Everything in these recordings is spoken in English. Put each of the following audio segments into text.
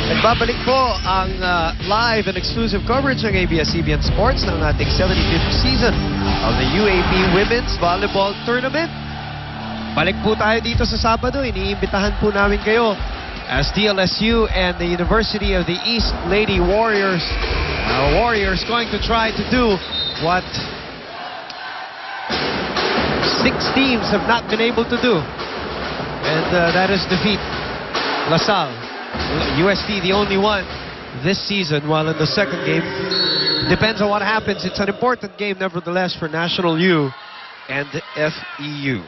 Nagbabalik po ang live and exclusive coverage ng ABS-CBN Sports ng ating 75th season of the UAP Women's Volleyball Tournament. Balik po tayo dito sa Sabado. Iniimbitahan po namin kayo as DLSU and the University of the East Lady Warriors. Warriors going to try to do what 6 teams have not been able to do. And that is defeat LaSalle. UST the only one this season, while in the second game, depends on what happens. It's an important game nevertheless for National U and FEU.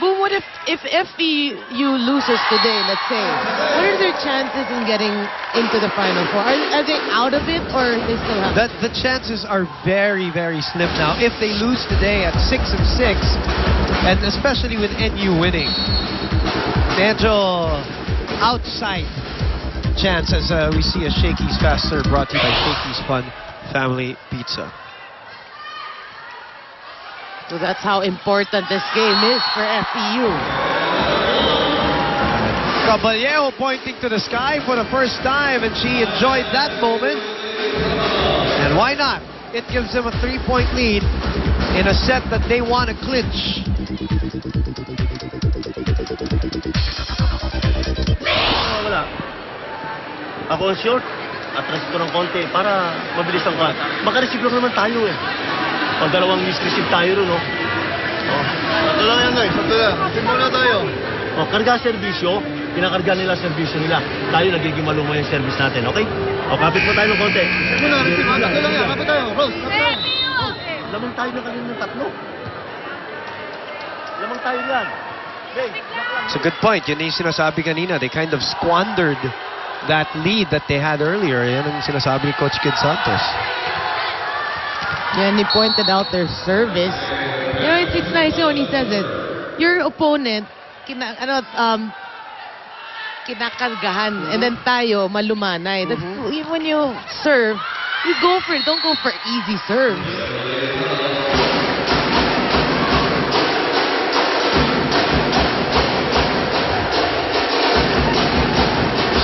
Boom, what if FEU loses today, let's say? What are their chances in getting into the Final Four? Are they out of it, or they still have it? The chances are very, very slim now. If they lose today at 6-6, and especially with NU winning, medyo outside chance as we see a Shakey's Faster brought to you by Shakey's Fun Family Pizza. So that's how important this game is for FEU. Caballero pointing to the sky for the first time, and she enjoyed that moment. And why not? It gives them a 3-point lead in a set that they want to clinch. Wala. Ako ang short. Atras ko ng konti para mabilis ang cut. Maka-receive lang naman tayo eh. Pag dalawang miss-receive tayo ron, no? Oh. Sato lang yan, guys. Sato lang. Simple na tayo. Oh, karga serbisyo. Pinakarga nila serbisyo nila. Tayo nagiging maluma yung service natin, okay? O, kapit mo tayo ng konti. Muna, receive. Sato lang yan. Kapit tayo. Rose, kapit tayo. Lamang tayo ng kanina ng tatlo. Lamang tayo yan. It's a good point. Yun yung sinasabi kanina. They kind of squandered that lead that they had earlier. Yan ang sinasabi ni Coach Kid Santos. Yeah, and he pointed out their service. You know, it's nice when he says it. Your opponent, kinakargahan, and then tayo, malumanay. That's, when you serve, you go for it. Don't go for easy serves.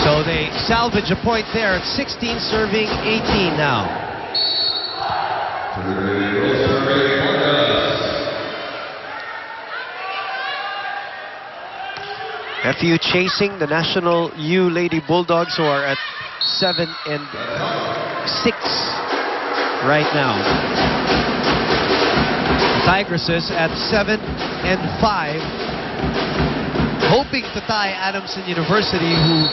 So they salvage a point there at 16, serving 18 now. FEU chasing the National U Lady Bulldogs, who are at 7-6 right now. The Tigresses at 7-5, hoping to tie Adamson University, who,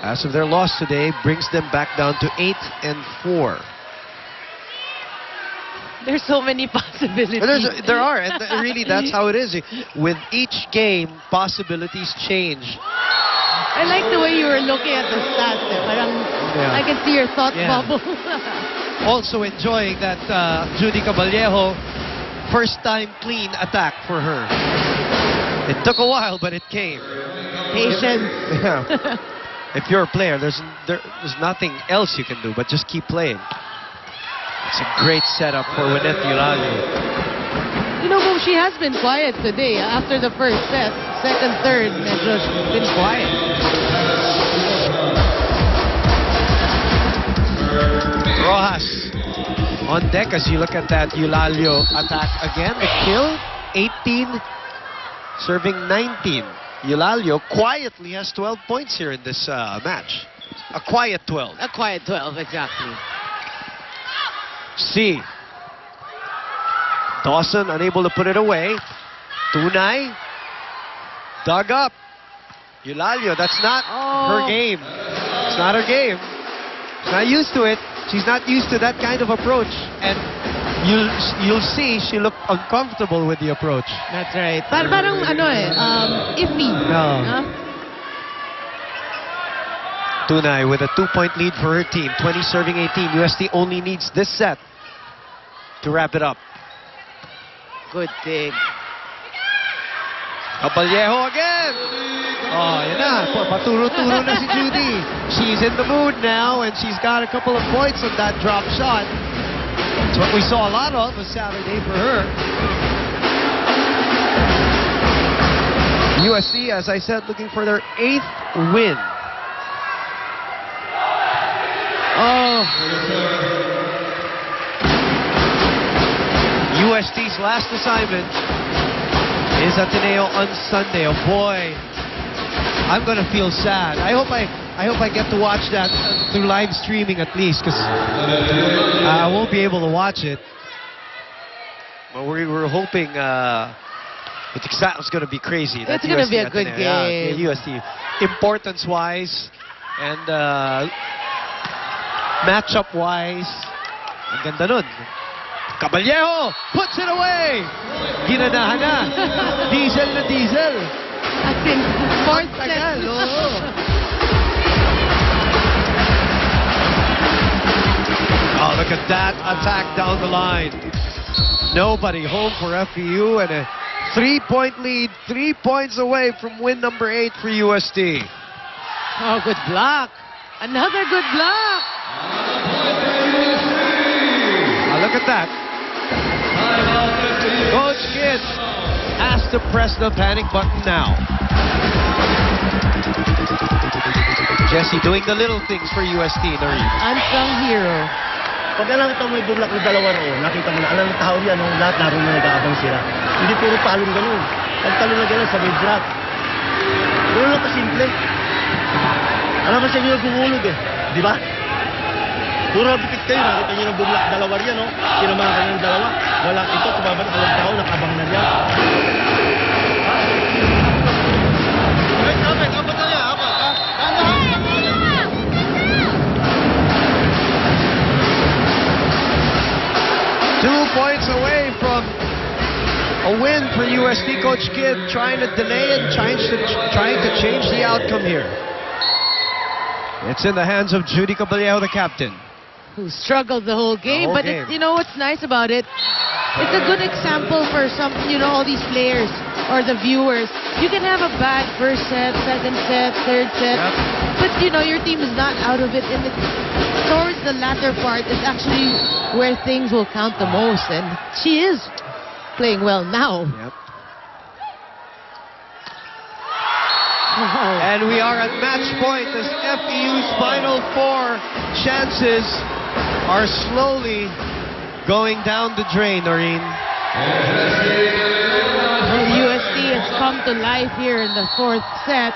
as of their loss today, brings them back down to 8-4. There's so many possibilities. There are, and really that's how it is. With each game, possibilities change. I like the way you were looking at the stats. Yeah. I can see your thought bubble. Also enjoying that Judy Caballero first-time clean attack for her. It took a while, but it came. Patience. Yeah. If you're a player, there's nothing else you can do but just keep playing. It's a great setup for Winnet Eulalia. You know, she has been quiet today. After the first set, second, third, medyo she's been quiet. Rojas on deck as you look at that Eulalio attack again. The kill, 18, serving 19. Eulalio quietly has 12 points here in this match. A quiet 12. A quiet 12, exactly. C. Dawson unable to put it away. Tunay. Dug up. Eulalio, that's not her game. It's not her game. She's not used to it. She's not used to that kind of approach. And you'll see she looked uncomfortable with the approach. That's right. Parang iffy. No. Huh? Tunay with a 2-point lead for her team. 20 serving 18. UST only needs this set to wrap it up. Good thing. Caballero again. Oh, yan na. Paturo-turo na si Judy. She's in the mood now, and she's got a couple of points on that drop shot. It's what we saw a lot of on Saturday for her. USC, as I said, looking for their 8th win Oh, UST's last assignment is Ateneo on Sunday. Oh boy, I'm gonna feel sad. I hope I get to watch that through live streaming at least, because I won't be able to watch it. But we were hoping that was going to be crazy. It's going to be a good game. Yeah, UST. Importance-wise and matchup-wise, ang ganda nun. Caballero puts it away. Ginanahan na. Diesel na diesel. as in fourth set. Tagal, oo. Oh, look at that attack down the line. Nobody home for FEU and a 3-point lead, 3 points away from win number 8 for UST. Oh, good block. Another good block. Look at that. Coach Kidd has to press the panic button now. Jesse doing the little things for UST. Unsung hero. Pag nakita mo may bublak na dalawa roon, nakita mo na, alam ng tao yan, lahat naroon na nag-aabang sila. Hindi puro talong ganun. Pag talong na ganun, sabay drop. Ganun lang kasimple. Alam mo sa inyo nagkukulog eh. Di ba? Puro bitik kayo, nakita nyo ng bublak dalawa riyan, no? Sinamahan kayo ng dalawa. Wala ito, tumabang alam tao, nakabang na riyan. Apat na niya, apat. 2 points away from a win for UST. Coach Kidd trying to delay and trying to change the outcome here. It's in the hands of Judy Caballero, the captain. Who struggled the whole game. whole But game. you know what's nice about it? It's a good example for some, all these players or the viewers. You can have a bad first set, second set, third set. Yep. But, your team is not out of it. And towards the latter part is actually where things will count the most. And she is playing well now. Yep. Wow. And we are at match point as FEU's final 4 chances are slowly going down the drain, Noreen. UST has come to life here in the 4th set.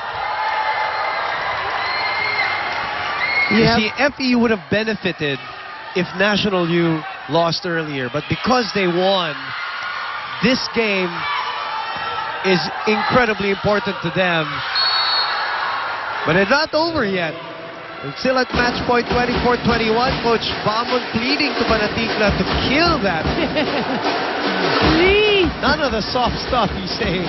You see, FEU would have benefited if National U lost earlier, but because they won, this game is incredibly important to them. But it's not over yet. It's still at match point 24-21. Coach Bamon pleading to Panatikla to kill that. Please. None of the soft stuff, he's saying.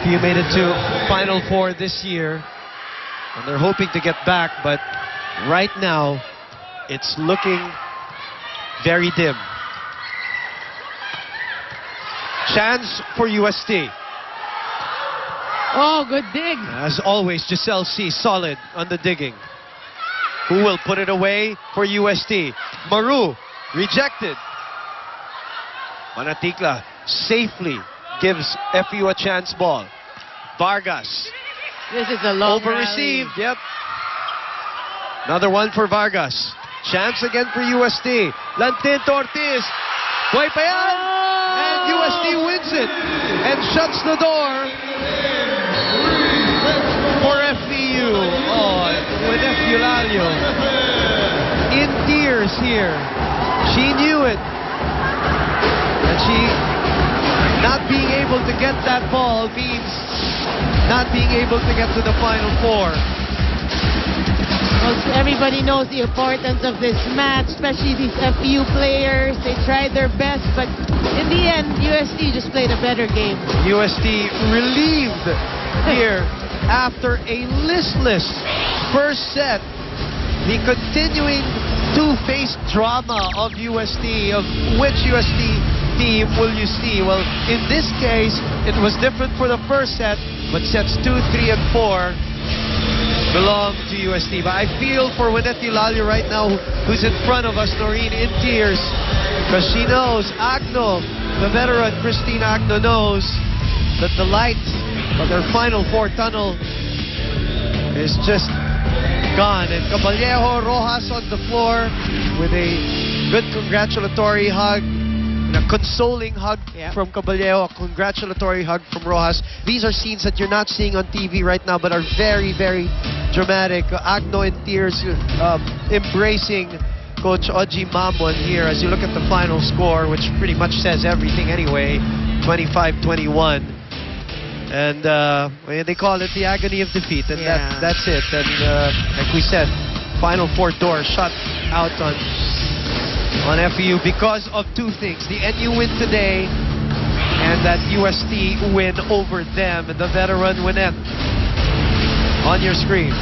FEU made it to Final 4 this year. And they're hoping to get back, but right now, it's looking very dim. Chance for UST. Oh, good dig. As always, Giselle C. solid on the digging. Who will put it away for UST? Maru, rejected. Panatikla safely gives FEU a chance ball. Vargas. This is a long Over-received, yep. Another one for Vargas. Chance again for UST. Lantin to Ortiz. Buhay pa yan! And UST wins it. And shuts the door for FEU. Oh, with Eulalio. In tears here. She knew it. And she, not being able to get that ball means not being able to get to the Final 4. Well, everybody knows the importance of this match, especially these FEU players. They tried their best, but in the end, UST just played a better game. UST relieved here after a listless first set. The continuing two-faced drama of UST, of which UST team will you see? Well, in this case, it was different for the first set, but sets 2, 3, and 4 belong to UST. But I feel for Winnet Eulalio right now, who's in front of us, Noreen, in tears, because she knows, Agno, the veteran Christine Agno knows that the light of their Final 4 tunnel is just gone. And Caballero, Rojas on the floor with a good congratulatory hug. And a consoling hug Yep. from Caballero, a congratulatory hug from Rojas. These are scenes that you're not seeing on TV right now, but are very, very dramatic. Agno in tears, embracing Coach Oji Mamon here as you look at the final score, which pretty much says everything anyway, 25-21. And they call it the agony of defeat, and Yeah. that's it. And like we said, Final Four door shut out on FEU because of two things. The NU win today and that UST win over them, and the veteran Winnet on your screens.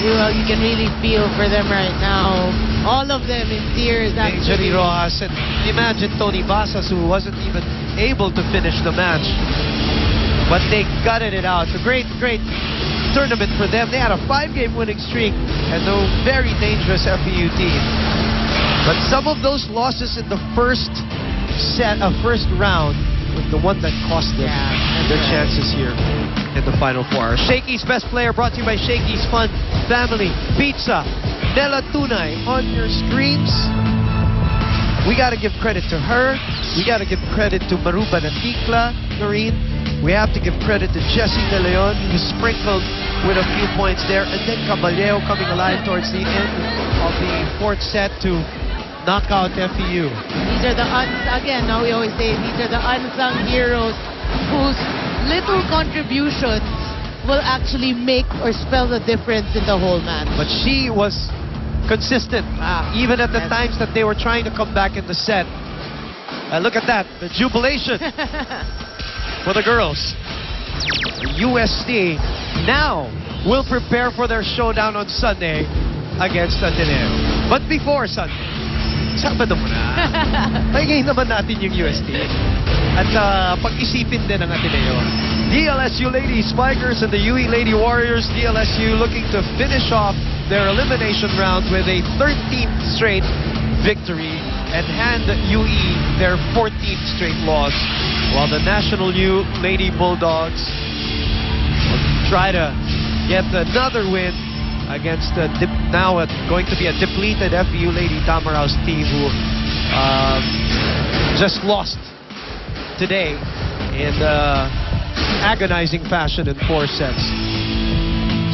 Well, you can really feel for them right now. All of them in tears. Injury Rojas, and imagine Tony Basas, who wasn't even able to finish the match. But they gutted it out. A great, great tournament for them. They had a 5-game winning streak and a very dangerous FEU team. But some of those losses in the first round was the one that cost them their chances here in the Final Four. Shakey's best player brought to you by Shakey's Fun Family Pizza. Nella Tunay on your screens. We got to give credit to her. We got to give credit to Maruba Natikla, Noreen. We have to give credit to Jessie De Leon, who sprinkled with a few points there. And then Caballero coming alive towards the end of the fourth set to knock out FEU. These are the again, now we always say these are the unsung heroes whose little contributions will actually make or spell the difference in the whole match. But she was consistent, even at the times that they were trying to come back in the set. Look at that, the jubilation for the girls. UST now will prepare for their showdown on Sunday against Ateneo. But before Sunday, Sabado muna. Pahingayin naman natin yung UST. At pag-isipin din ang Ateneo. DLSU Lady Spikers and the UE Lady Warriors. DLSU looking to finish off their elimination round with a 13th straight victory and hand UE their 14th straight loss, while the National U Lady Bulldogs will try to get another win against now going to be a depleted FEU Lady Tamaraos team who just lost today in agonizing fashion in 4 sets.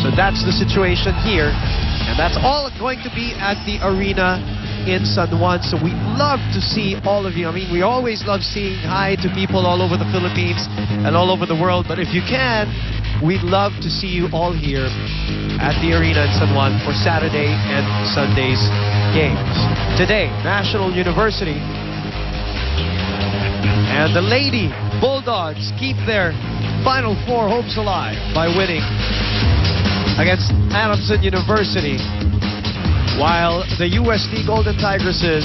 So that's the situation here, and that's all going to be at the arena in San Juan. So we love to see all of you. I mean, we always love seeing hi to people all over the Philippines and all over the world, but if you can, we'd love to see you all here at the arena in San Juan for Saturday and Sunday's games. Today, National University and the Lady Bulldogs keep their Final Four hopes alive by winning against Adamson University, while the UST Golden Tigresses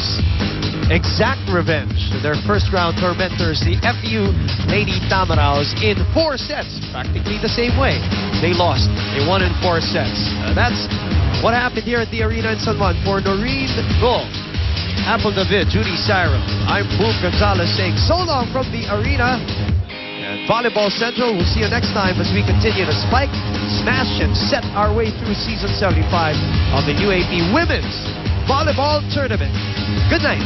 exact revenge to their first-round tormentors, the FEU Lady Tamaraos, in 4 sets, practically the same way. They lost. They won in 4 sets. That's what happened here at the arena in San Juan. For Noreen Gold, Apple David, Judy Syra, I'm Boom Gonzalez saying so long from the arena. And Volleyball Central, we'll see you next time as we continue to spike, smash, and set our way through Season 75 of the UAP Women's Volleyball Tournament. Good night.